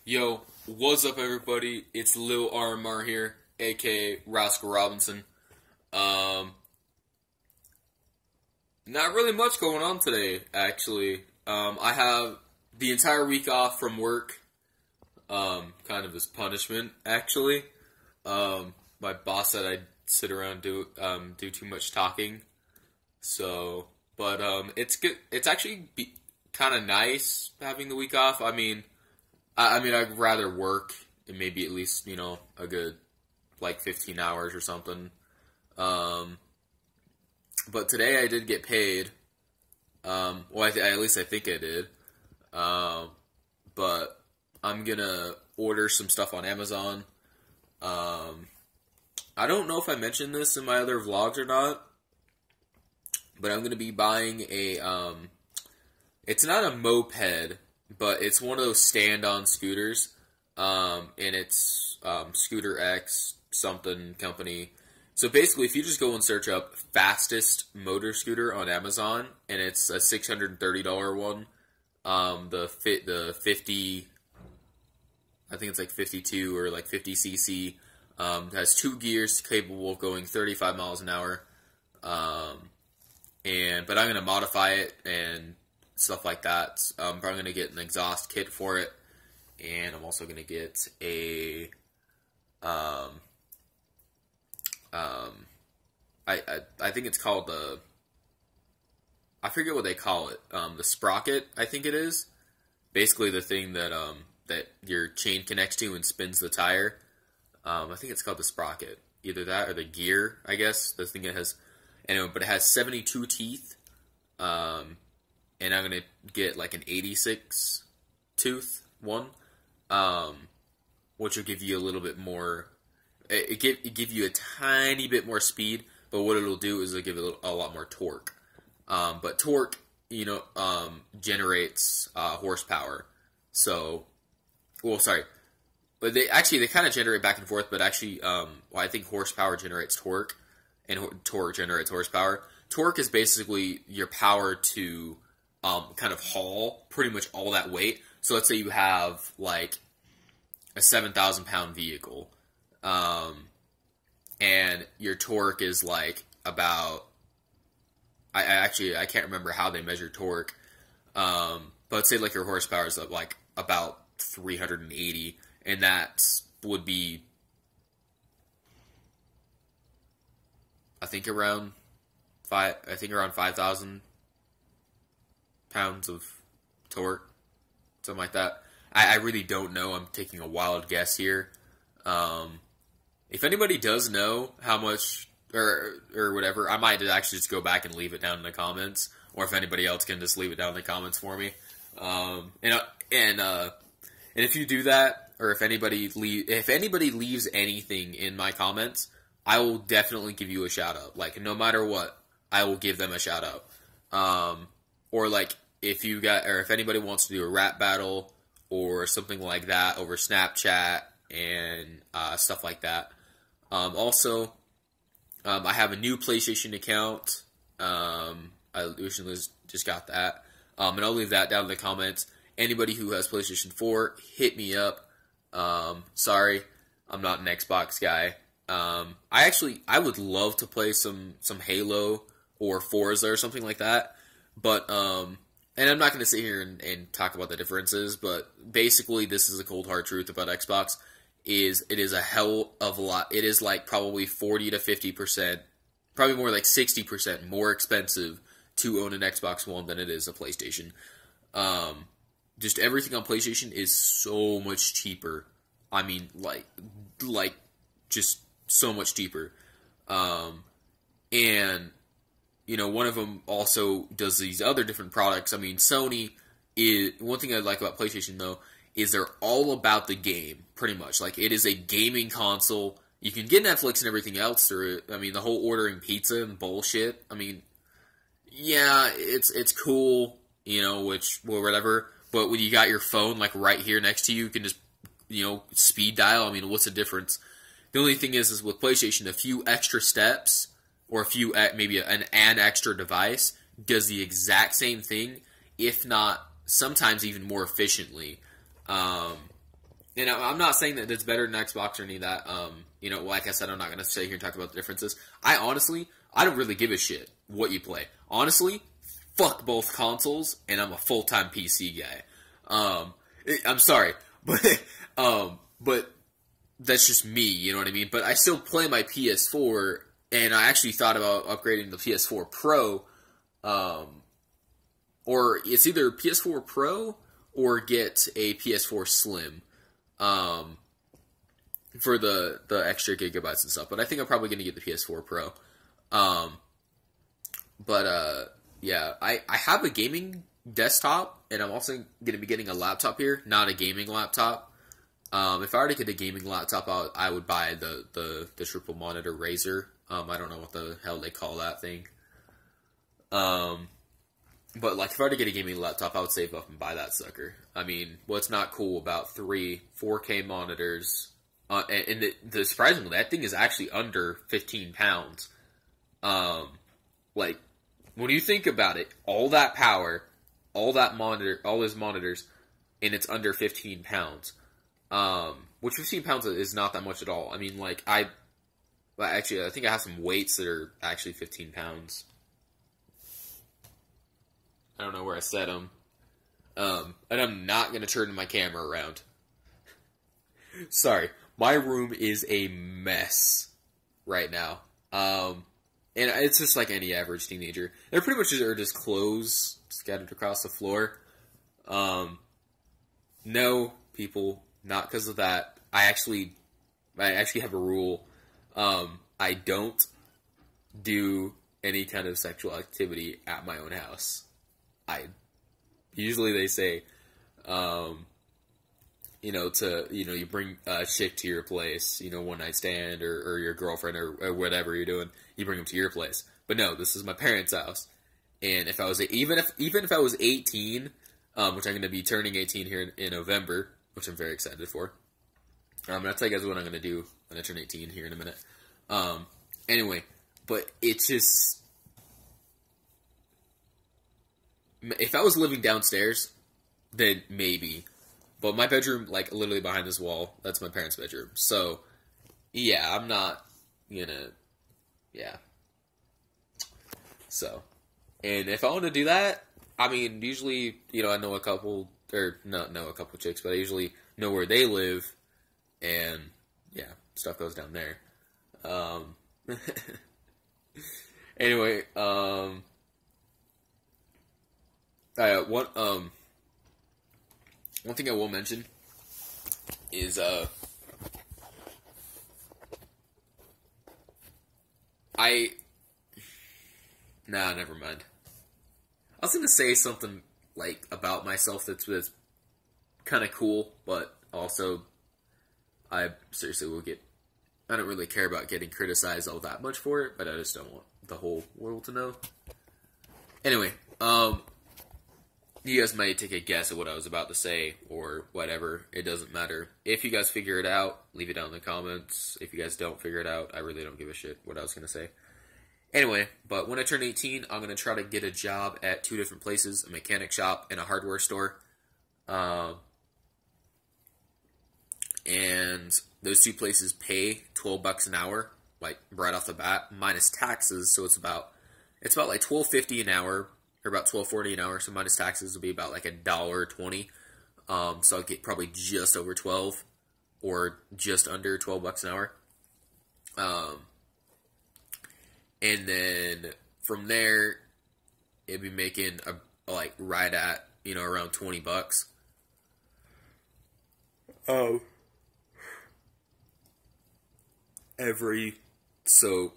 Yo, what's up everybody? It's Lil RMR here, aka Rascal Robinson. Not really much going on today, actually. I have the entire week off from work. Kind of as punishment, actually. My boss said I'd sit around do too much talking. So, but it's good. It's actually kind of nice having the week off. I mean, I'd rather work and maybe at least, a good, 15 hours or something. But today I did get paid. Well, at least I think I did. But I'm gonna order some stuff on Amazon. I don't know if I mentioned this in my other vlogs or not, but I'm gonna be buying it's not a moped, but it's one of those stand-on scooters, and it's Scooter X something company. So basically, if you just go and search up fastest motor scooter on Amazon, and it's a $630 one, the 50, I think it's like 52 or like 50 cc, has 2 gears, capable of going 35 miles an hour, but I'm gonna modify it and stuff like that. I'm probably going to get an exhaust kit for it, and I'm also going to get a, I think it's called the, I forget what they call it, the sprocket, I think it is. Basically the thing that, that your chain connects to and spins the tire. I think it's called the sprocket. Either that or the gear, I guess, the thing that has, anyway, but it has 72 teeth, and I'm going to get like an 86 tooth one, which will give you a little bit more, it give you a tiny bit more speed, but what it'll do is it'll give it a lot more torque. But torque, generates horsepower. So, well, sorry. But they kind of generate back and forth, but actually, I think horsepower generates torque, and torque generates horsepower. Torque is basically your power to kind of haul pretty much all that weight. So let's say you have like a 7,000 pound vehicle, and your torque is like about, I can't remember how they measure torque, but let's say like your horsepower is like about 380, and that would be, I think around 5,000 pounds of torque, something like that. I really don't know. I'm taking a wild guess here. If anybody does know how much or whatever, I might actually just go back and leave it down in the comments, or if anybody else can just leave it down in the comments for me. And if you do that, or if anybody leaves anything in my comments, I will definitely give you a shout out. Like, no matter what, I will give them a shout out. Or like, if anybody wants to do a rap battle or something like that over Snapchat and stuff like that. Also, I have a new PlayStation account. I recently just got that. And I'll leave that down in the comments. Anybody who has PlayStation 4, hit me up. Sorry, I'm not an Xbox guy. I would love to play some Halo or Forza or something like that, but and I'm not going to sit here and talk about the differences, but basically this is a cold hard truth about Xbox, it is a hell of a lot. It is like probably 40 to 50%, probably more like 60% more expensive to own an Xbox One than it is a PlayStation. Just everything on PlayStation is so much cheaper. I mean, like just so much cheaper. And one of them also does these other different products. I mean, Sony is, one thing I like about PlayStation though, is they're all about the game, pretty much. Like, it is a gaming console. You can get Netflix and everything else through it. I mean, the whole ordering pizza and bullshit. I mean, yeah, it's cool, whatever. But when you got your phone like right here next to you, you can just, speed dial. I mean, what's the difference? The only thing is with PlayStation, a few extra steps, or a few, maybe an extra device, does the exact same thing, if not sometimes even more efficiently. And I'm not saying that it's better than Xbox or any of that. You know, like I said, I'm not going to sit here and talk about the differences. I don't really give a shit what you play. Honestly, fuck both consoles, and I'm a full-time PC guy. I'm sorry, but that's just me, you know what I mean? But I still play my PS4, and I actually thought about upgrading the PS4 Pro, or it's either PS4 Pro or get a PS4 Slim, for the extra gigabytes and stuff. But I think I'm probably going to get the PS4 Pro. Yeah, I have a gaming desktop, and I'm also going to be getting a laptop here, not a gaming laptop. If I were to get a gaming laptop, I would buy the triple monitor Razer. I don't know what the hell they call that thing. But like, if I were to get a gaming laptop, I would save up and buy that sucker. I mean, what's not cool about 4K monitors? And surprisingly, that thing is actually under 15 pounds. Like, when you think about it, all that power, all those monitors, and it's under 15 pounds. Which 15 pounds is not that much at all. I mean, like, I think I have some weights that are actually 15 pounds. I don't know where I set them. And I'm not going to turn my camera around. Sorry. My room is a mess right now. And it's just like any average teenager. They're pretty much just clothes scattered across the floor. No, people, not because of that. I actually have a rule. I don't do any kind of sexual activity at my own house. Usually they say, you bring a chick to your place, one night stand, or your girlfriend, or whatever you're doing, you bring them to your place. But no, this is my parents' house. And if I was, even if I was 18, which I'm going to be turning 18 here in November, which I'm very excited for. I'm going to tell you guys what I'm going to do when I turn 18 here in a minute. Anyway, but it's just, if I was living downstairs, then maybe. But my bedroom, like, literally behind this wall, that's my parents' bedroom. So, yeah, I'm not gonna, yeah. So, and if I want to do that, I mean, usually, I know a couple, or not know a couple chicks, but I usually know where they live, and, yeah, stuff goes down there. Anyway, one thing I will mention is, never mind. I was going to say something, like, about myself that's kind of cool, but also, I seriously I don't really care about getting criticized all that much for it, but I just don't want the whole world to know. Anyway, you guys might take a guess at what I was about to say, or whatever. It doesn't matter. If you guys figure it out, leave it down in the comments. If you guys don't figure it out, I really don't give a shit what I was going to say. Anyway, but when I turn 18, I'm going to try to get a job at 2 different places, a mechanic shop and a hardware store. And those 2 places pay $12 an hour, like, right off the bat, minus taxes, so it's about like $12.50 an hour, or about $12.40 an hour, so minus taxes will be about like $1.20. So I'll get probably just over 12, or just under $12 an hour. And then from there, it'd be making right at, around $20. So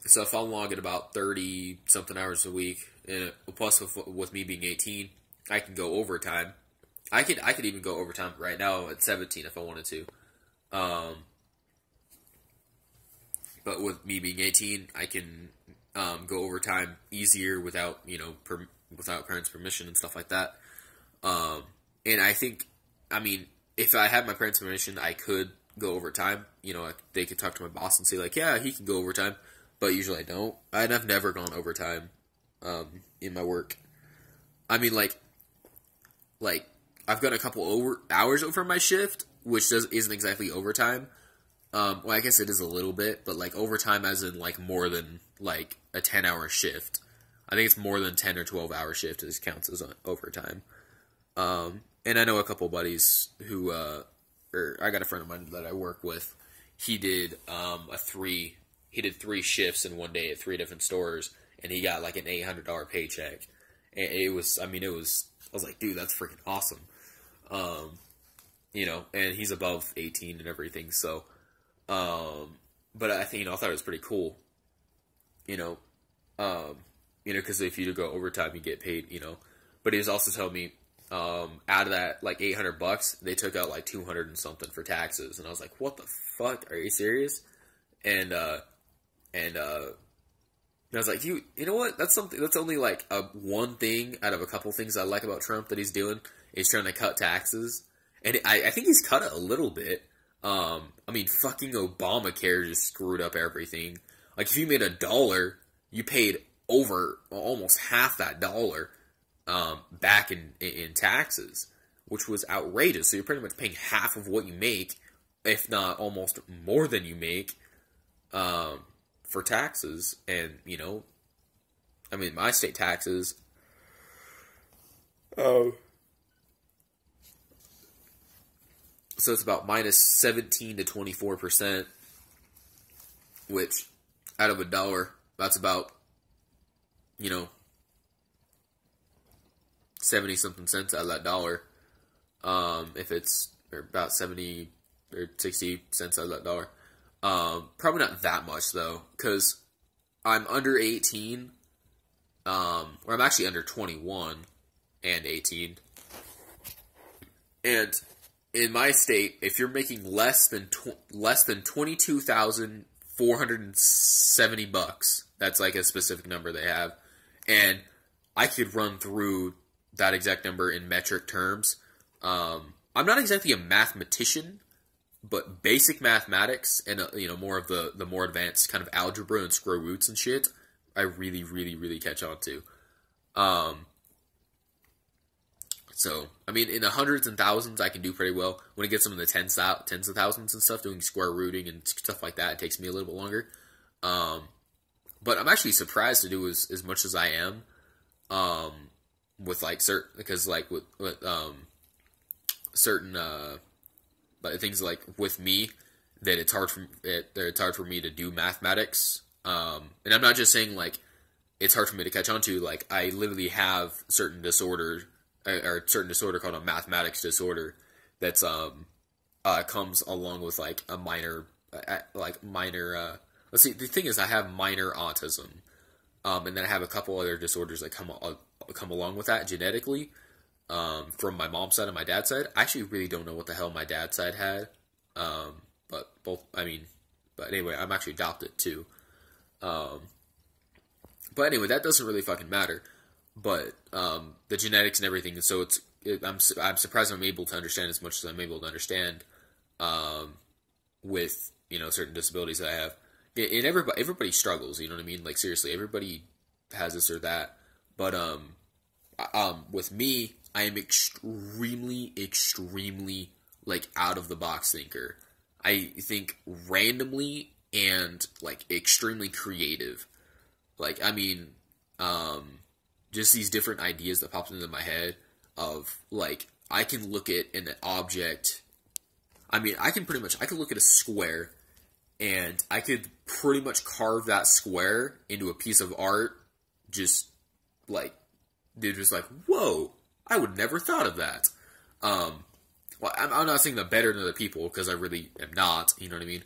if I'm logging about 30-something hours a week, and plus with me being 18, I can go overtime. I could even go overtime right now at 17 if I wanted to. But with me being 18, I can go overtime easier without without parents' permission and stuff like that. And I think, if I had my parents' permission, I could go overtime. They could talk to my boss and say, like, yeah, he can go overtime. But usually I don't. And I've never gone overtime in my work. Like I've got a couple hours over my shift, which isn't exactly overtime. Well, I guess it is a little bit, but like overtime as in like more than like a 10-hour shift. I think it's more than 10 or 12-hour shift as counts as overtime. And I know a couple buddies who, or I got a friend of mine that I work with. He did he did 3 shifts in one day at 3 different stores, and he got like an $800 paycheck. And it was, I was like, dude, that's freaking awesome. You know, and he's above 18 and everything, so, but I think, I thought it was pretty cool, because if you go overtime, you get paid, but he was also telling me, out of that, like, $800, they took out, like, 200 and something for taxes, and I was like, what the fuck, are you serious? And I was like, you know what, that's only, like, one thing out of a couple things I like about Trump that he's doing, is trying to cut taxes, and I think he's cut it a little bit. Fucking Obamacare just screwed up everything. Like, if you made $1, you paid over almost half that dollar back in taxes, which was outrageous. So you're pretty much paying half of what you make, if not almost more than you make, for taxes. And, my state taxes, so it's about minus 17 to 24%, which out of $1, that's about, 70 something cents out of that dollar. If it's about 70 or 60 cents out of that dollar. Probably not that much though, because I'm under 18, or I'm actually under 21 and 18. And in my state, if you're making less than $22,470, that's like a specific number they have, and I could run through that exact number in metric terms. I'm not exactly a mathematician, but basic mathematics and more of the more advanced kind of algebra and square roots and shit, I really, really, really catch on to. So, in the hundreds and thousands, I can do pretty well. When it gets them in the tens of thousands and stuff, doing square rooting and stuff like that, it takes me a little bit longer. But I'm actually surprised to do as much as I am, with like certain things like with me, that it's hard for me to do mathematics. And I'm not just saying like it's hard for me to catch on to. Like, I literally have certain disorder called a mathematics disorder that's comes along with like a minor let's see, the thing is I have minor autism, and then I have a couple other disorders that come along with that genetically, from my mom's side and my dad's side. I actually really don't know what the hell my dad's side had, but anyway, I'm actually adopted too. But anyway, that doesn't really fucking matter. But the genetics and everything, so I'm surprised I'm able to understand as much as I'm able to understand, with certain disabilities that I have. And everybody struggles, you know what I mean? Like, seriously, everybody has this or that. But with me, I am extremely, extremely like out of the box thinker. I think randomly and like extremely creative. Like, just these different ideas that popped into my head of, like, I can look at an object. I can look at a square, and I could pretty much carve that square into a piece of art. Just like, they're just like, whoa, I would never thought of that. Well, I'm not saying that better than other people, because I really am not, you know what I mean?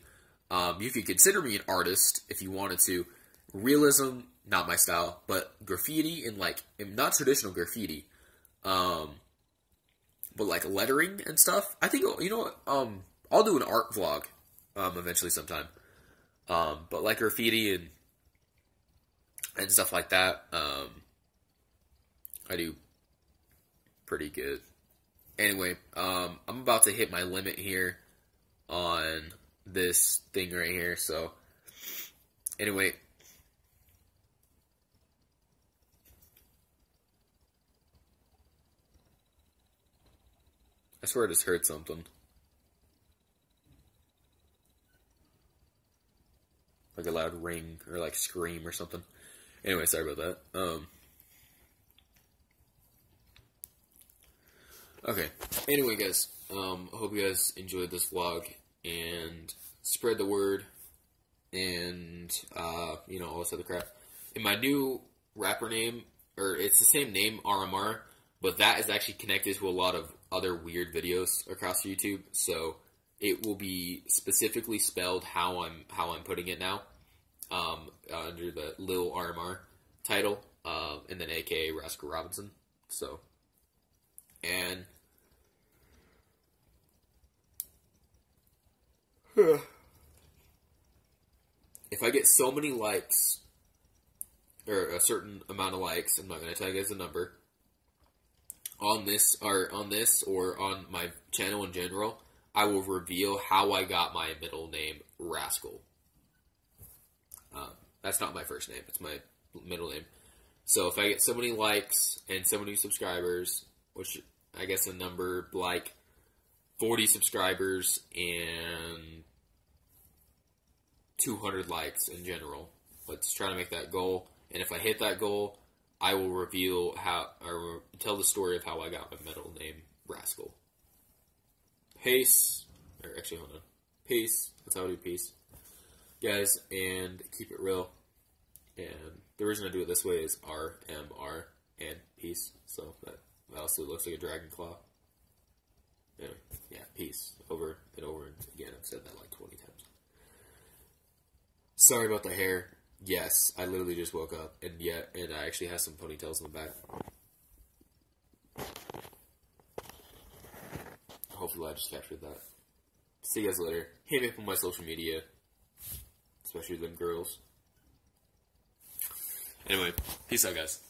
You could consider me an artist if you wanted to. Realism, not my style, but graffiti and like, not traditional graffiti, but like lettering and stuff. I think, I'll do an art vlog, eventually sometime. But like graffiti and stuff like that, I do pretty good. Anyway, I'm about to hit my limit here on this thing right here, so anyway, I swear I just heard something. like a loud ring or like scream or something. Anyway, sorry about that. Okay. Anyway, guys, I hope you guys enjoyed this vlog and spread the word and you know, all this other crap. And my new rapper name, or it's the same name, RMR, but that is actually connected to a lot of other weird videos across YouTube. So it will be specifically spelled how I'm putting it now, under the Lil RMR title, and then AKA Rascal Robinson. So, and if I get so many likes, or a certain amount of likes, I'm not going to tell you guys the number, on this or on my channel in general, I will reveal how I got my middle name, Rascal. That's not my first name, it's my middle name. So if I get so many likes and so many subscribers, which I guess a number like 40 subscribers and 200 likes in general, let's try to make that goal. And if I hit that goal, I will reveal how, or tell the story of how I got my middle name, Rascal. Peace. Or actually, hold on. Peace. That's how I do peace. Guys, and keep it real. And the reason I do it this way is RMR and peace. So that also looks like a dragon claw. Anyway, yeah, peace. Over and over and again. I've said that like 20 times. Sorry about the hair. Yes, I literally just woke up, and I actually have some ponytails in the back. Hopefully I just captured that. See you guys later. Hit me up on my social media, especially them girls. Anyway, peace out, guys.